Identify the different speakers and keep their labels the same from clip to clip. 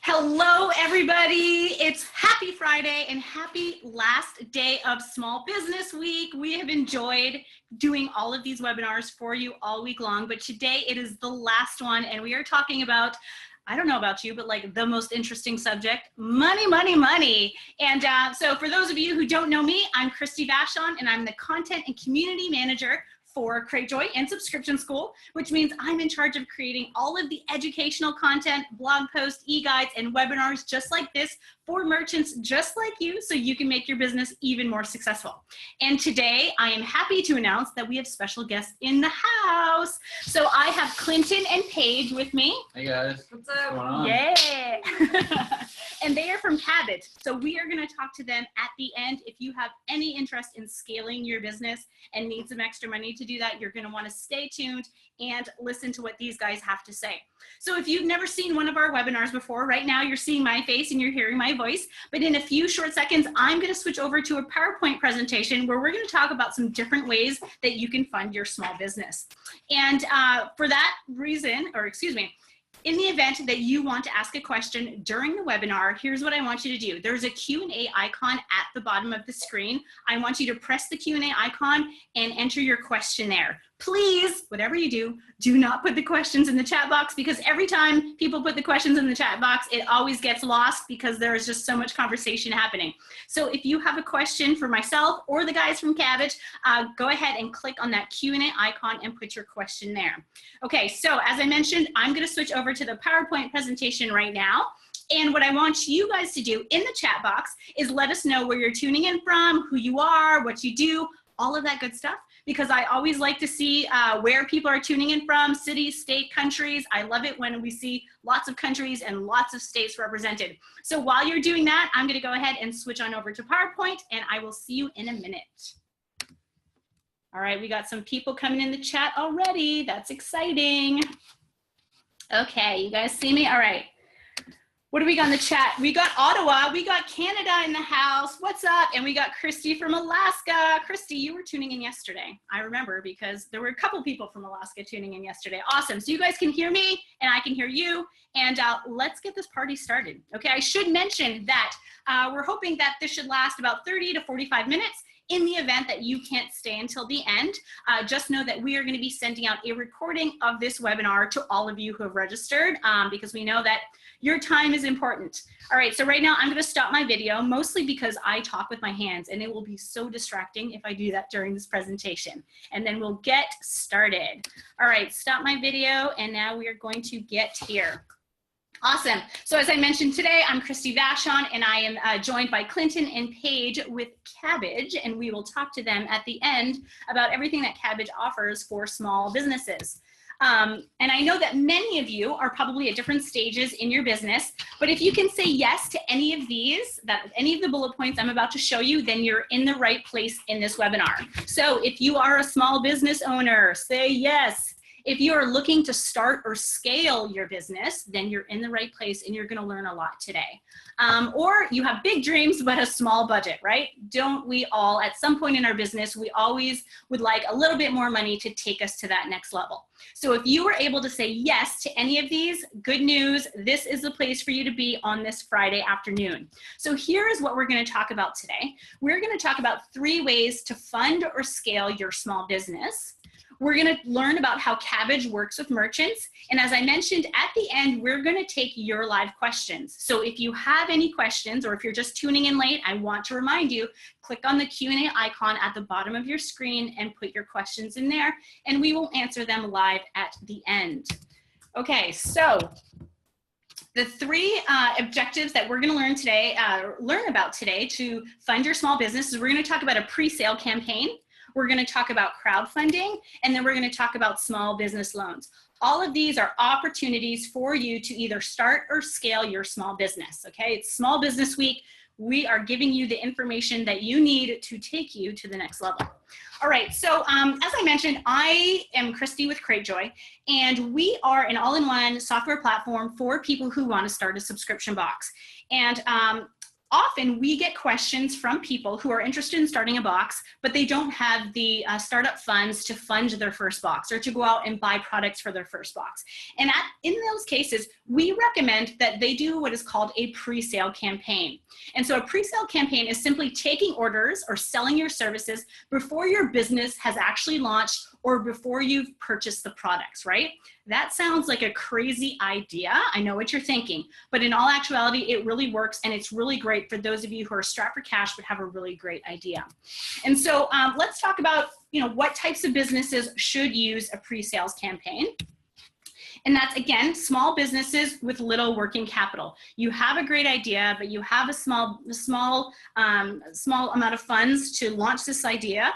Speaker 1: Hello, everybody. It's happy Friday and happy last day of Small Business Week. We have enjoyed doing all of these webinars for you all week long, but today it is the last one and we are talking about, I don't know about you, but like the most interesting subject, money, money, money. And so for those of you who don't know me, I'm Christy Vachon and I'm the Content and Community Manager for Crowdfunding and Subscription School, which means I'm in charge of creating all of the educational content, blog posts, e-guides, and webinars just like this for merchants just like you so you can make your business even more successful. And today I am happy to announce that we have special guests in the house. So I have Clinton and Paige with me.
Speaker 2: Hey guys.
Speaker 1: What's up? What's going on? Yeah. And they are from Kabbage. So we are going to talk to them at the end. If you have any interest in scaling your business and need some extra money to do that, you're going to want to stay tuned and listen to what these guys have to say. So if you've never seen one of our webinars before, right now you're seeing my face and you're hearing my voice, but in a few short seconds, I'm going to switch over to a PowerPoint presentation where we're going to talk about some different ways that you can fund your small business. And for that reason, or excuse me, in the event that you want to ask a question during the webinar, here's what I want you to do. There's a Q&A icon at the bottom of the screen. I want you to press the Q&A icon and enter your question there. Please, whatever you do, do not put the questions in the chat box because every time people put the questions in the chat box, it always gets lost because there is just so much conversation happening. So if you have a question for myself or the guys from Kabbage, go ahead and click on that Q&A icon and put your question there. Okay, so as I mentioned, I'm going to switch over to the PowerPoint presentation right now. And what I want you guys to do in the chat box is let us know where you're tuning in from, who you are, what you do, all of that good stuff, because I always like to see where people are tuning in from, cities, state, countries. I love it when we see lots of countries and lots of states represented. So while you're doing that, I'm gonna go ahead and switch on over to PowerPoint and I will see you in a minute. All right, we got some people coming in the chat already. That's exciting. Okay, you guys see me? All right. What do we got in the chat? We got Ottawa, we got Canada in the house. What's up? And we got Christy from Alaska. Christy, you were tuning in yesterday. I remember because there were a couple people from Alaska tuning in yesterday. Awesome. So you guys can hear me and I can hear you. And let's get this party started. Okay, I should mention that we're hoping that this should last about 30 to 45 minutes. In the event that you can't stay until the end, just know that we are going to be sending out a recording of this webinar to all of you who have registered because we know that your time is important. All right, so right now I'm going to stop my video, mostly because I talk with my hands and it will be so distracting if I do that during this presentation. And then we'll get started. All right, stop my video and now we are going to get here. Awesome. So as I mentioned today, I'm Christy Vachon and I am joined by Clinton and Paige with Kabbage, and we will talk to them at the end about everything that Kabbage offers for small businesses. And I know that many of you are probably at different stages in your business, but if you can say yes to any of these, any of the bullet points I'm about to show you, then you're in the right place in this webinar. So if you are a small business owner, say yes. If you are looking to start or scale your business, then you're in the right place and you're going to learn a lot today. Or you have big dreams but a small budget, right? Don't we all, at some point in our business, we always would like a little bit more money to take us to that next level. So if you were able to say yes to any of these, good news, this is the place for you to be on this Friday afternoon. So here is what we're going to talk about today. We're going to talk about 3 ways to fund or scale your small business. We're going to learn about how Kabbage works with merchants. And as I mentioned at the end, we're going to take your live questions. So if you have any questions or if you're just tuning in late, I want to remind you, click on the Q&A icon at the bottom of your screen and put your questions in there and we will answer them live at the end. Okay, so the 3 objectives that we're going to learn about today to fund your small business is we're going to talk about a pre-sale campaign. We're going to talk about crowdfunding, and then we're going to talk about small business loans. All of these are opportunities for you to either start or scale your small business, okay? It's Small Business Week. We are giving you the information that you need to take you to the next level. All right, so as I mentioned, I am Christy with Crowdfunding, and we are an all-in-one software platform for people who want to start a subscription box. And often we get questions from people who are interested in starting a box, but they don't have the startup funds to fund their first box or to go out and buy products for their first box. And in those cases, we recommend that they do what is called a pre-sale campaign. And so a pre-sale campaign is simply taking orders or selling your services before your business has actually launched or before you've purchased the products, right? That sounds like a crazy idea. I know what you're thinking, but in all actuality, it really works, and it's really great for those of you who are strapped for cash but have a really great idea. And so let's talk about, what types of businesses should use a pre-sales campaign. And that's, again, small businesses with little working capital. You have a great idea, but you have a small amount of funds to launch this idea.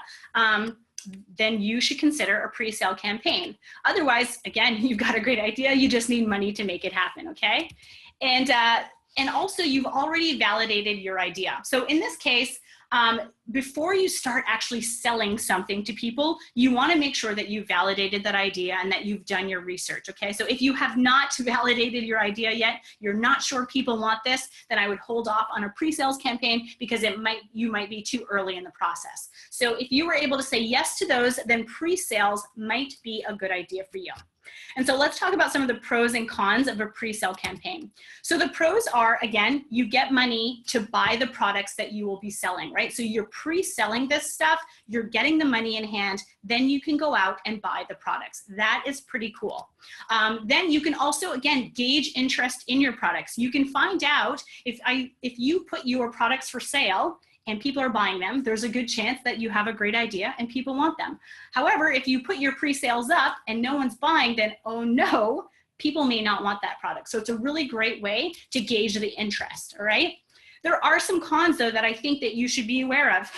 Speaker 1: Then you should consider a pre-sale campaign. Otherwise, again, you've got a great idea, you just need money to make it happen, okay? And also, you've already validated your idea. So in this case, before you start actually selling something to people, you want to make sure that you validated that idea and that you've done your research, okay? So if you have not validated your idea yet, you're not sure people want this, then I would hold off on a pre-sales campaign because you might be too early in the process. So if you were able to say yes to those, then pre-sales might be a good idea for you. And so let's talk about some of the pros and cons of a pre-sale campaign. So the pros are, again, you get money to buy the products that you will be selling, right? So you're pre-selling this stuff, you're getting the money in hand, then you can go out and buy the products. That is pretty cool. Then you can also, again, gauge interest in your products. You can find out if you put your products for sale and people are buying them, there's a good chance that you have a great idea and people want them. However, if you put your pre-sales up and no one's buying, then, oh no, people may not want that product. So it's a really great way to gauge the interest, all right? There are some cons, though, that I think that you should be aware of.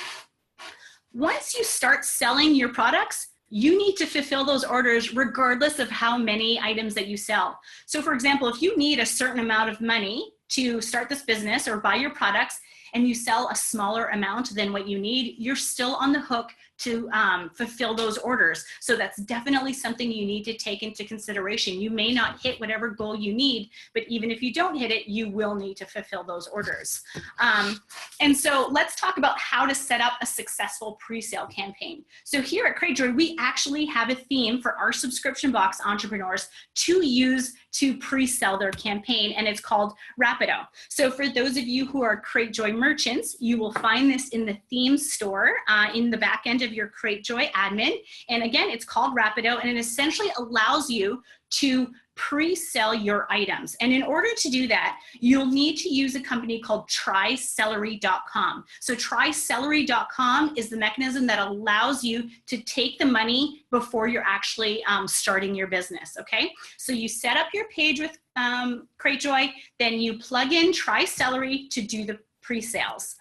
Speaker 1: Once you start selling your products, you need to fulfill those orders regardless of how many items that you sell. So for example, if you need a certain amount of money to start this business or buy your products, and you sell a smaller amount than what you need, you're still on the hook to fulfill those orders. So that's definitely something you need to take into consideration. You may not hit whatever goal you need, but even if you don't hit it, you will need to fulfill those orders. And so let's talk about how to set up a successful pre-sale campaign. So here at Cratejoy, we actually have a theme for our subscription box entrepreneurs to use to pre-sell their campaign, and it's called Rapido. So for those of you who are Cratejoy merchants, you will find this in the theme store in the back end of your Cratejoy admin. And again, it's called Rapido, and it essentially allows you to pre-sell your items. And in order to do that, you'll need to use a company called trycelery.com. So trycelery.com is the mechanism that allows you to take the money before you're actually starting your business, okay? So you set up your page with Cratejoy, then you plug in Trycelery to do the pre-sales.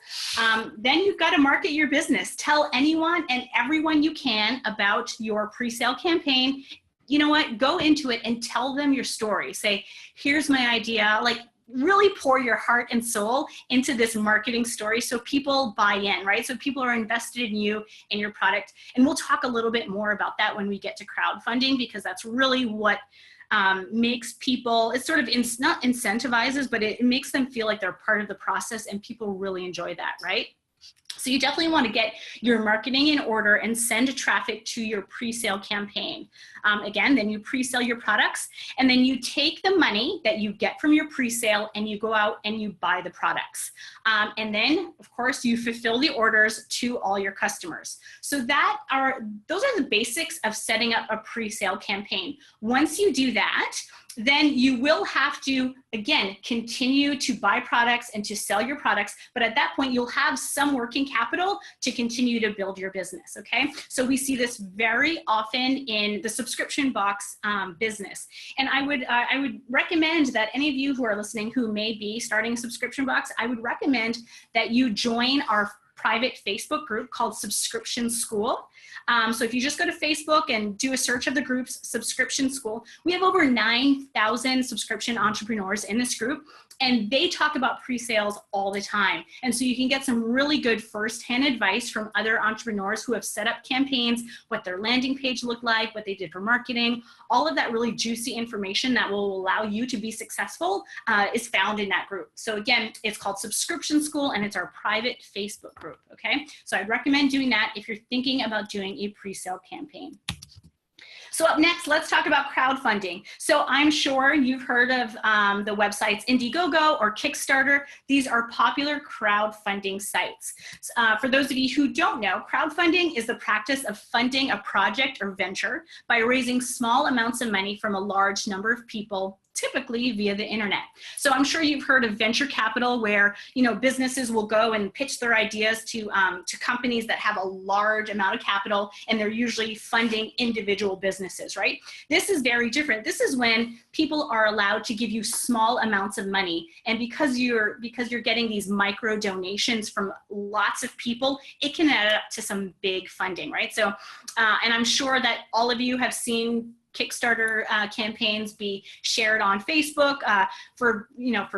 Speaker 1: Then you've got to market your business. Tell anyone and everyone you can about your pre-sale campaign. You know what, go into it and tell them your story. Say, here's my idea. Like, really pour your heart and soul into this marketing story so people buy in, right? So people are invested in you and your product. And we'll talk a little bit more about that when we get to crowdfunding, because that's really what makes people, it sort of not incentivizes, but it makes them feel like they're part of the process, and people really enjoy that, right? So you definitely want to get your marketing in order and send traffic to your pre-sale campaign. Again, then you pre-sell your products, and then you take the money that you get from your pre-sale and you go out and you buy the products. And then, of course, you fulfill the orders to all your customers. So those are the basics of setting up a pre-sale campaign. Once you do that, then you will have to, again, continue to buy products and to sell your products. But at that point, you'll have some working capital to continue to build your business, okay? So we see this very often in the subscription box business. And I would recommend that any of you who are listening who may be starting a subscription box, I would recommend that you join our private Facebook group called Subscription School. So if you just go to Facebook and do a search of the group's Subscription School, we have over 9,000 subscription entrepreneurs in this group, and they talk about pre-sales all the time. And so you can get some really good firsthand advice from other entrepreneurs who have set up campaigns, what their landing page looked like, what they did for marketing, all of that really juicy information that will allow you to be successful is found in that group. So again, it's called Subscription School, and it's our private Facebook group, okay? So I'd recommend doing that if you're thinking about doing a pre-sale campaign. So up next, let's talk about crowdfunding. So I'm sure you've heard of the websites Indiegogo or Kickstarter. These are popular crowdfunding sites. For those of you who don't know, crowdfunding is the practice of funding a project or venture by raising small amounts of money from a large number of people, typically via the internet. So I'm sure you've heard of venture capital, where businesses will go and pitch their ideas to companies that have a large amount of capital, and they're usually funding individual businesses, right? This is very different. This is when people are allowed to give you small amounts of money, and because you're getting these micro donations from lots of people, it can add up to some big funding, right? So, and I'm sure that all of you have seen Kickstarter campaigns be shared on Facebook for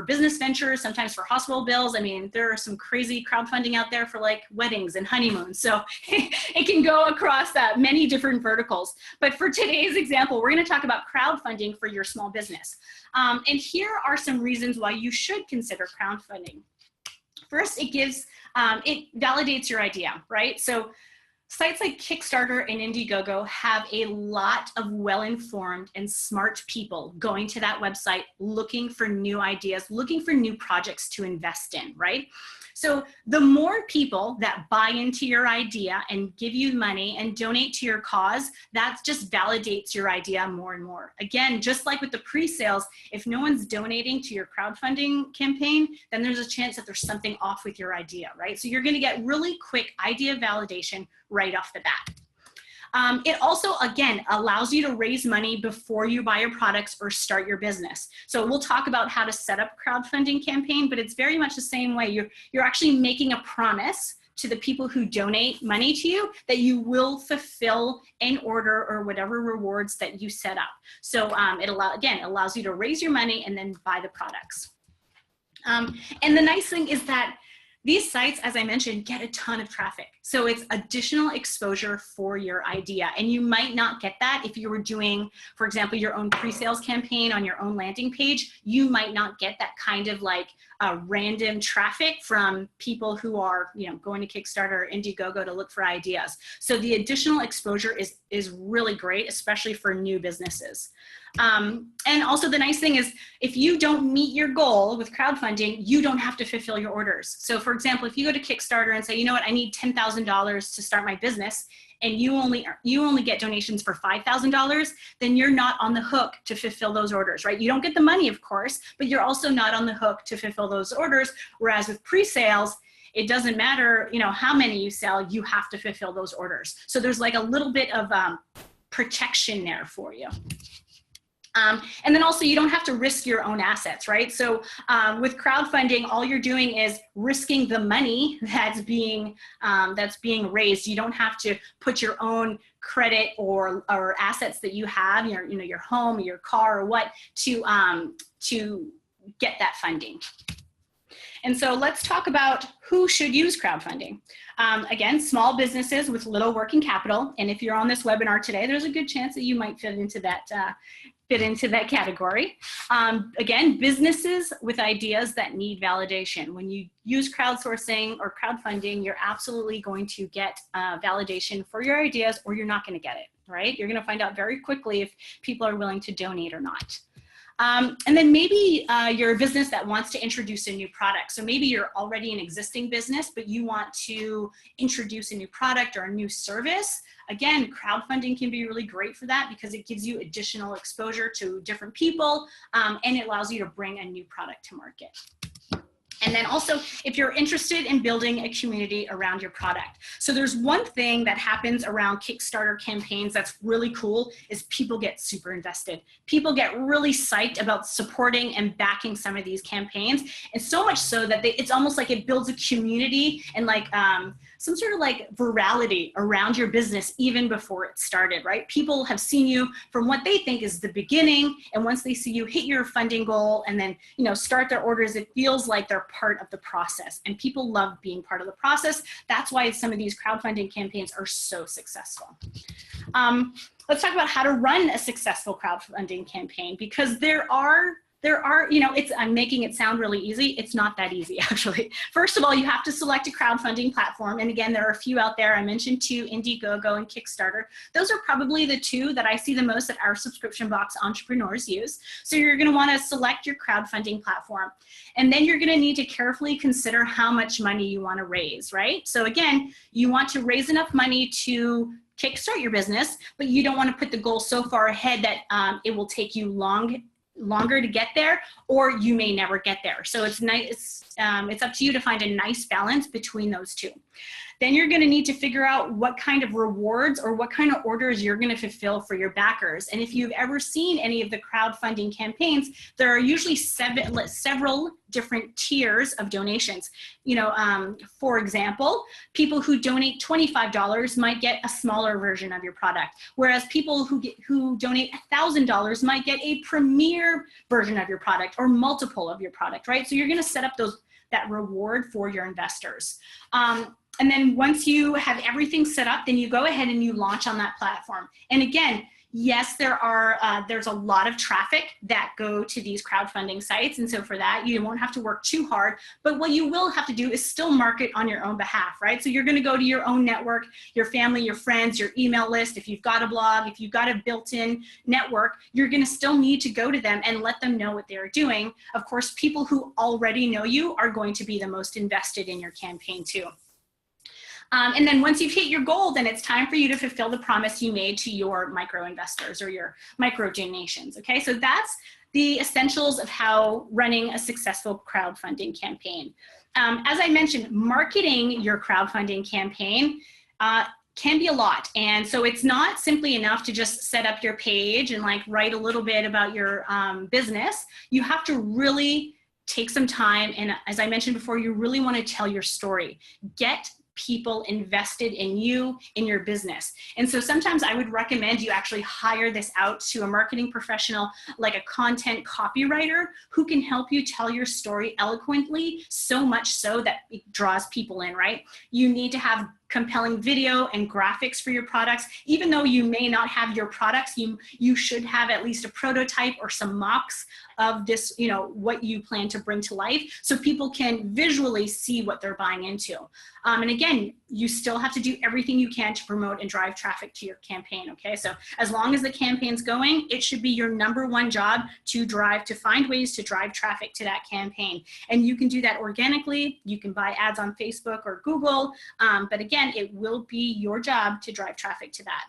Speaker 1: business ventures, sometimes for hospital bills. I mean, there are some crazy crowdfunding out there for like weddings and honeymoons. So it can go across many different verticals. But for today's example, we're going to talk about crowdfunding for your small business. And here are some reasons why you should consider crowdfunding. First, it validates your idea, right? So sites like Kickstarter and Indiegogo have a lot of well-informed and smart people going to that website, looking for new ideas, looking for new projects to invest in, right? So the more people that buy into your idea and give you money and donate to your cause, that just validates your idea more and more. Again, just like with the pre-sales, if no one's donating to your crowdfunding campaign, then there's a chance that there's something off with your idea, right? So you're going to get really quick idea validation right off the bat. It also, again, allows you to raise money before you buy your products or start your business. So we'll talk about how to set up a crowdfunding campaign, but it's very much the same way. You're actually making a promise to the people who donate money to you that you will fulfill an order or whatever rewards that you set up. So it allows you to raise your money and then buy the products. And the nice thing is that these sites, as I mentioned, get a ton of traffic. So it's additional exposure for your idea. And you might not get that if you were doing, for example, your own pre-sales campaign on your own landing page. You might not get that kind of like random traffic from people who are going to Kickstarter or Indiegogo to look for ideas. So the additional exposure is really great, especially for new businesses. And also the nice thing is, if you don't meet your goal with crowdfunding, you don't have to fulfill your orders. So for example, if you go to Kickstarter and say, you know what, I need $10,000 to start my business, and you only get donations for $5,000, then you're not on the hook to fulfill those orders, right? You don't get the money, of course, but you're also not on the hook to fulfill those orders. Whereas with pre-sales, it doesn't matter, how many you sell, you have to fulfill those orders. So there's like a little bit of protection there for you. And then also you don't have to risk your own assets, right? So with crowdfunding, all you're doing is risking the money that's being raised. You don't have to put your own credit or assets that you have, your home, your car, or what, to get that funding. And so let's talk about who should use crowdfunding. Again, small businesses with little working capital. And if you're on this webinar today, there's a good chance that you might fit into that category. Again, businesses with ideas that need validation. When you use crowdsourcing or crowdfunding, you're absolutely going to get validation for your ideas, or you're not going to get it, right? You're going to find out very quickly if people are willing to donate or not. And then maybe you're a business that wants to introduce a new product. So maybe you're already an existing business, but you want to introduce a new product or a new service. Again, crowdfunding can be really great for that because it gives you additional exposure to different people, and it allows you to bring a new product to market. And then also, if you're interested in building a community around your product. So there's one thing that happens around Kickstarter campaigns that's really cool is people get super invested. People get really psyched about supporting and backing some of these campaigns. And so much so that it's almost like it builds a community and like some sort of like virality around your business even before it started, right? People have seen you from what they think is the beginning. And once they see you hit your funding goal and then, you know, start their orders, it feels like they're part of the process, and people love being part of the process. That's why some of these crowdfunding campaigns are so successful. Let's talk about how to run a successful crowdfunding campaign, because there are, you know, I'm making it sound really easy. It's not that easy, actually. First of all, you have to select a crowdfunding platform. And again, there are a few out there. I mentioned two, Indiegogo and Kickstarter. Those are probably the two that I see the most that our subscription box entrepreneurs use. So you're going to want to select your crowdfunding platform. And then you're going to need to carefully consider how much money you want to raise, right? So again, you want to raise enough money to kickstart your business, but you don't want to put the goal so far ahead that it will take you longer to get there, or you may never get there. So it's nice. It's up to you to find a nice balance between those two. Then you're going to need to figure out what kind of rewards or what kind of orders you're going to fulfill for your backers. And if you've ever seen any of the crowdfunding campaigns, there are usually several different tiers of donations. You know, for example, people who donate $25 might get a smaller version of your product, whereas people who donate $1,000 might get a premier version of your product or multiple of your product, right? So you're going to set up that reward for your investors. And then once you have everything set up, then you go ahead and you launch on that platform. And again, yes, there's a lot of traffic that go to these crowdfunding sites. And so for that, you won't have to work too hard. But what you will have to do is still market on your own behalf, right? So you're going to go to your own network, your family, your friends, your email list. If you've got a blog, if you've got a built-in network, you're going to still need to go to them and let them know what they're doing. Of course, people who already know you are going to be the most invested in your campaign too. And then once you've hit your goal, then it's time for you to fulfill the promise you made to your micro investors or your micro donations. Okay, so that's the essentials of how running a successful crowdfunding campaign. As I mentioned, marketing your crowdfunding campaign can be a lot. And so it's not simply enough to just set up your page and like write a little bit about your business. You have to really take some time. And as I mentioned before, you really want to tell your story. Get people invested in you, in your business. And so sometimes I would recommend you actually hire this out to a marketing professional, like a content copywriter, who can help you tell your story eloquently, so much so that it draws people in, right? You need to have compelling video and graphics for your products. Even though you may not have your products, you should have at least a prototype or some mocks of this, you know, what you plan to bring to life, so people can visually see what they're buying into. And again, you still have to do everything you can to promote and drive traffic to your campaign, okay? So as long as the campaign's going, it should be your #1 job to find ways to drive traffic to that campaign. And you can do that organically. You can buy ads on Facebook or Google, but again, it will be your job to drive traffic to that.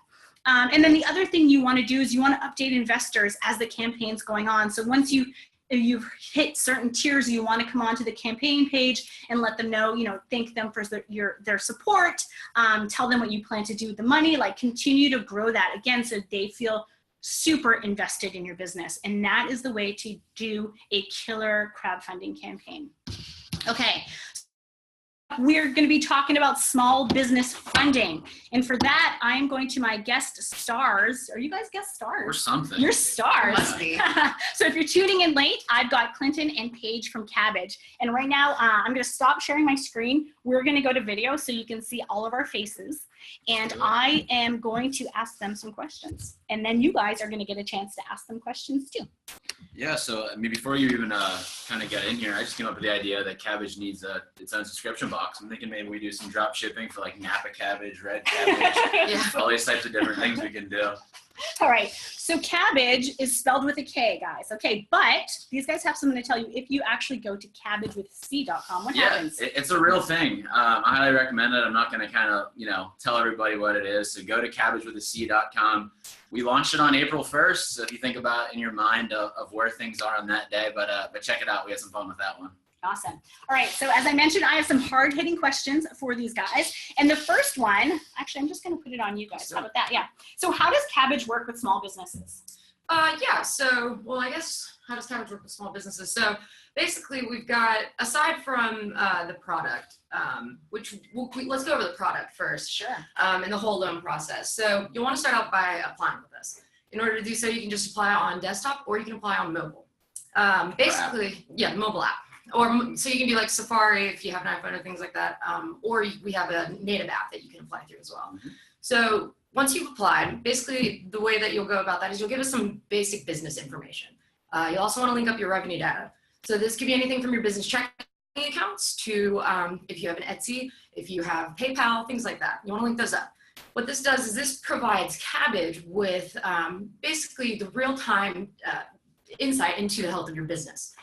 Speaker 1: And then the other thing you want to do is you want to update investors as the campaign's going on. So once you've hit certain tiers, you want to come onto the campaign page and let them know, you know, thank them for their support, tell them what you plan to do with the money, like continue to grow that again so they feel super invested in your business. And that is the way to do a killer crowdfunding campaign. Okay. We're going to be talking about small business funding. And for that, I am going to my guest stars. Are you guys guest stars?
Speaker 2: Or something.
Speaker 1: You're stars.
Speaker 3: Must be.
Speaker 1: So if you're tuning in late, I've got Clinton and Paige from Kabbage. And right now, I'm going to stop sharing my screen. We're going to go to video so you can see all of our faces. And I am going to ask them some questions. And then you guys are going to get a chance to ask them questions too.
Speaker 2: Yeah, so I mean, before you even kind of get in here, I just came up with the idea that Kabbage needs its own subscription box. I'm thinking maybe we do some drop shipping for like Napa cabbage, red cabbage, all these types of different things we can do.
Speaker 1: All right, so Kabbage is spelled with a K, guys. Okay, but these guys have something to tell you. If you actually go to kabbagewithc.com, what happens?
Speaker 2: It's a real thing. I highly recommend it. I'm not going to kind of, you know, tell everybody what it is. So go to kabbagewithc.com. We launched it on April 1st. So if you think about in your mind of where things are on that day, but check it out. We had some fun with that one.
Speaker 1: Awesome. All right. So as I mentioned, I have some hard-hitting questions for these guys. And the first one, actually, I'm just going to put it on you guys. How about that? Yeah. So how does Kabbage work with small businesses?
Speaker 3: Yeah. So, well, I guess, how does Kabbage work with small businesses? So basically, we've got, aside from the product, which let's go over the product first.
Speaker 1: Sure.
Speaker 3: And the whole loan process. So you'll want to start out by applying with us. In order to do so, you can just apply on desktop or you can apply on mobile. Basically, yeah, mobile app. Or so you can do like Safari if you have an iPhone or things like that. Or we have a native app that you can apply through as well. Mm-hmm. So once you've applied, basically the way that you'll go about that is you'll give us some basic business information. You'll also want to link up your revenue data. So this could be anything from your business checking accounts to if you have an Etsy, if you have PayPal, things like that. You want to link those up. What this does is this provides Kabbage with basically the real-time insight into the health of your business.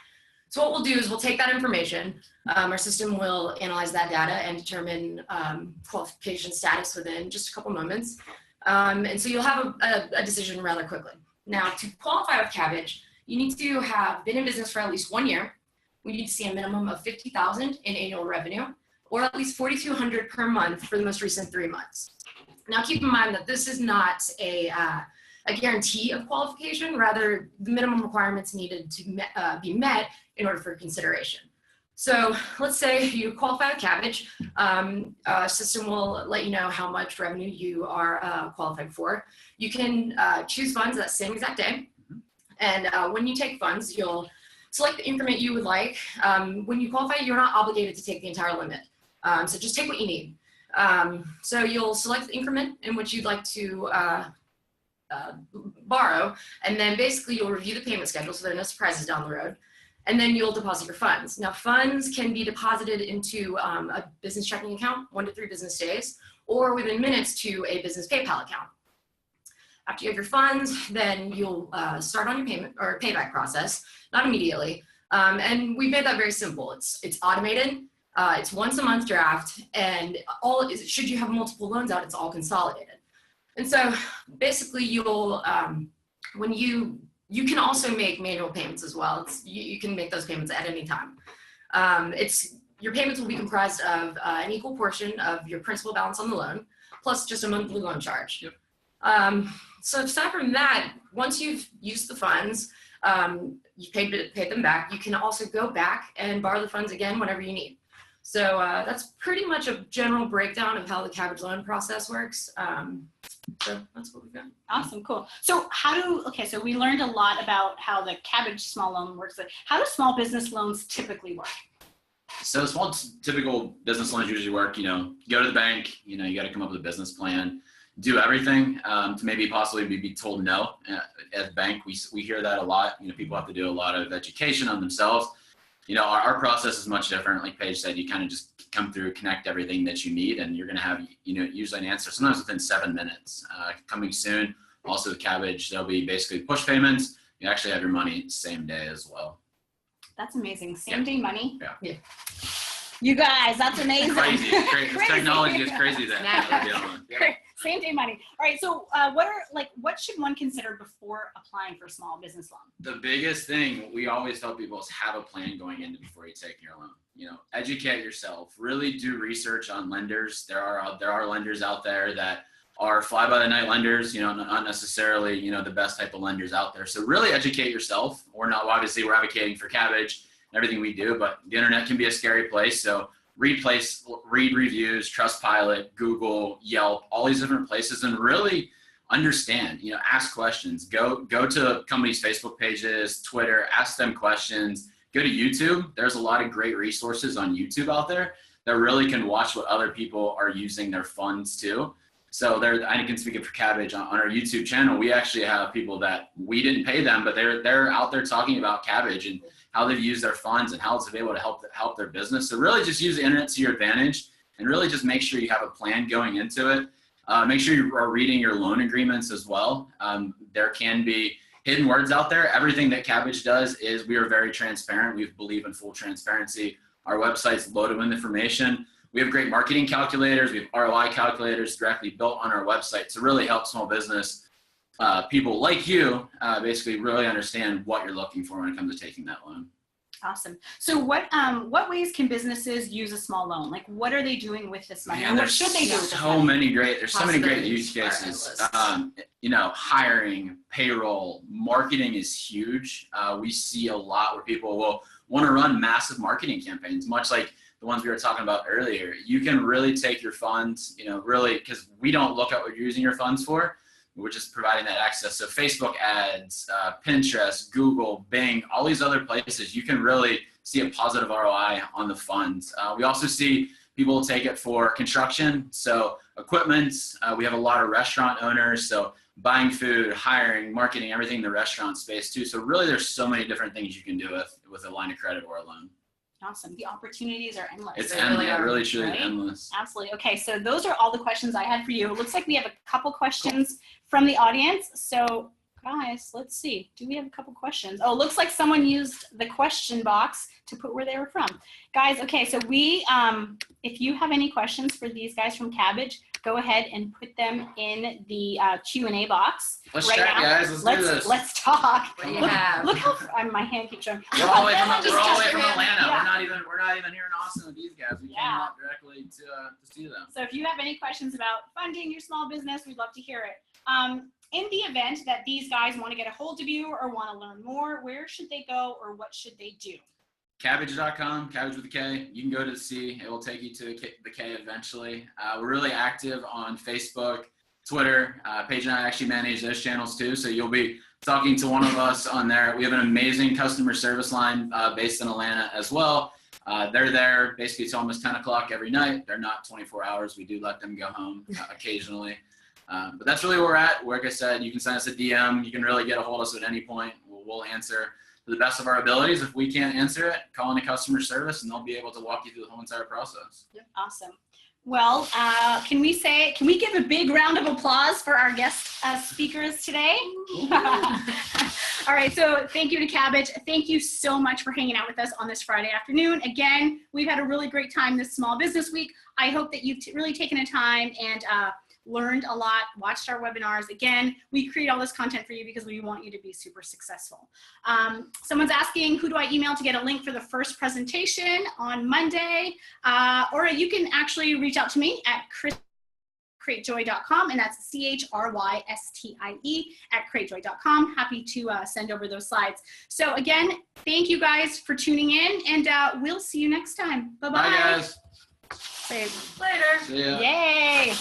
Speaker 3: So what we'll do is we'll take that information, our system will analyze that data and determine qualification status within just a couple moments. And so you'll have a decision rather quickly. Now, to qualify with Kabbage, you need to have been in business for at least 1 year. We need to see a minimum of $50,000 in annual revenue, or at least $4,200 per month for the most recent 3 months. Now, keep in mind that this is not a guarantee of qualification. Rather, the minimum requirements needed to be met in order for consideration. So let's say you qualify with Kabbage. System will let you know how much revenue you are qualified for. You can choose funds that same exact day. And when you take funds, you'll select the increment you would like. When you qualify, you're not obligated to take the entire limit. So just take what you need. So you'll select the increment in which you'd like to borrow, and then basically you'll review the payment schedule so there are no surprises down the road, and then you'll deposit your funds. Now, funds can be deposited into a business checking account 1 to 3 business days, or within minutes to a business PayPal account. After you have your funds, then you'll start on your payment or payback process, not immediately. And we made that very simple. It's automated. It's once a month draft, and should you have multiple loans out, it's all consolidated. And so basically you'll, when you can also make manual payments as well. You can make those payments at any time. Your payments will be comprised of an equal portion of your principal balance on the loan, plus just a monthly loan charge. Yep. So aside from that, once you've used the funds, you've paid them back, you can also go back and borrow the funds again whenever you need. So that's pretty much a general breakdown of how the Kabbage loan process works. So that's what we've got.
Speaker 1: Awesome, cool. So so we learned a lot about how the Kabbage small loan works. How do small business loans typically work?
Speaker 2: So typical business loans usually work, you go to the bank, you got to come up with a business plan, do everything to maybe possibly be told no. At the bank, we hear that a lot. People have to do a lot of education on themselves. Our process is much different. Like Paige said, you kind of just come through, connect everything that you need, and you're going to have, usually an answer sometimes within 7 minutes. Coming soon, also with Kabbage, there'll be basically push payments. You actually have your money same day as well.
Speaker 1: That's amazing. Same day money.
Speaker 2: Yeah.
Speaker 1: You guys, that's amazing.
Speaker 2: Crazy. Crazy. Technology is crazy then.
Speaker 1: Same day money. All right. So what should one consider before applying for a small business loan?
Speaker 2: The biggest thing we always tell people is have a plan going into before you take your loan. Educate yourself. Really do research on lenders. There are lenders out there that are fly-by-the-night lenders. Not necessarily the best type of lenders out there. So really educate yourself. Obviously we're advocating for Kabbage and everything we do, but the internet can be a scary place. So read reviews, Trustpilot, Google, Yelp, all these different places, and really understand, ask questions. Go to companies' Facebook pages, Twitter, ask them questions. Go to YouTube. There's a lot of great resources on YouTube out there that really can watch what other people are using their funds to. So I can speak for Kabbage on our YouTube channel. We actually have people that we didn't pay them, but they're out there talking about Kabbage and how they've used their funds and how it's able to help their business. So really just use the internet to your advantage and really just make sure you have a plan going into it. Make sure you are reading your loan agreements as well. There can be hidden words out there. Everything that Kabbage does is we are very transparent. We believe in full transparency. Our website's loaded with information. We have great marketing calculators. We have ROI calculators directly built on our website to really help small business people like you basically really understand what you're looking for when it comes to taking that loan.
Speaker 1: Awesome. So what ways can businesses use a small loan? Like, what are they doing with this money?
Speaker 2: Man,
Speaker 1: Or what
Speaker 2: there's
Speaker 1: should they do with this
Speaker 2: so
Speaker 1: money?
Speaker 2: many great. There's so many great use
Speaker 3: Possibilities
Speaker 2: cases.
Speaker 3: are endless.
Speaker 2: Hiring, payroll, marketing is huge. We see a lot where people will want to run massive marketing campaigns, much like the ones we were talking about earlier. You can really take your funds, really, because we don't look at what you're using your funds for. We're just providing that access. So Facebook ads, Pinterest, Google, Bing, all these other places, you can really see a positive ROI on the funds. We also see people take it for construction. So equipment, we have a lot of restaurant owners. So buying food, hiring, marketing, everything in the restaurant space too. So really there's so many different things you can do with a line of credit or a loan.
Speaker 1: Awesome. The opportunities are endless.
Speaker 2: It's
Speaker 3: They
Speaker 2: endless.
Speaker 3: really are.
Speaker 2: Really, truly
Speaker 1: Right?
Speaker 2: endless.
Speaker 1: Absolutely. Okay, so those are all the questions I had for you. It looks like we have a couple questions from the audience. So guys, let's see. Do we have a couple questions? Oh, it looks like someone used the question box to put where they were from. Guys, okay, so we, if you have any questions for these guys from Kabbage, go ahead and put them in the Q&A box.
Speaker 2: Let's
Speaker 1: right
Speaker 2: chat,
Speaker 1: now.
Speaker 2: guys. Let's do this.
Speaker 1: Let's talk.
Speaker 3: What do you
Speaker 1: Look,
Speaker 3: have?
Speaker 1: look how my hand keeps showing.
Speaker 2: We're all the way from,
Speaker 3: Just
Speaker 2: we're all the way
Speaker 3: touch
Speaker 2: from
Speaker 3: your hand.
Speaker 2: Atlanta.
Speaker 1: Yeah.
Speaker 2: We're not even here in Austin with these guys. We came
Speaker 1: Yeah.
Speaker 2: out directly to see them.
Speaker 1: So if you have any questions about funding your small business, we'd love to hear it. In the event that these guys want to get a hold of you or want to learn more, where should they go or what should they do?
Speaker 2: Kabbage.com, Kabbage with a K. You can go to the C. It will take you to the K eventually. We're really active on Facebook, Twitter. Paige and I actually manage those channels too. So you'll be talking to one of us on there. We have an amazing customer service line based in Atlanta as well. They're there basically till almost 10 o'clock every night. They're not 24 hours. We do let them go home occasionally. But that's really where we're at. Like I said, you can send us a DM. You can really get a hold of us at any point. We'll answer to the best of our abilities. If we can't answer it, call into customer service and they'll be able to walk you through the whole entire process.
Speaker 1: Awesome. Well, can we give a big round of applause for our guest speakers today? All right, so thank you to Kabbage. Thank you so much for hanging out with us on this Friday afternoon. Again, we've had a really great time this Small Business Week. I hope that you've really taken the time and learned a lot, watched our webinars. Again, we create all this content for you because we want you to be super successful. Someone's asking, who do I email to get a link for the first presentation on Monday? Or you can actually reach out to me at createjoy.com, and that's CHRYSTIE at createjoy.com. Happy to send over those slides. So again, thank you guys for tuning in, and we'll see you next time. Bye-bye.
Speaker 2: Bye, guys.
Speaker 1: Say
Speaker 3: Later.
Speaker 2: See ya.
Speaker 1: yay.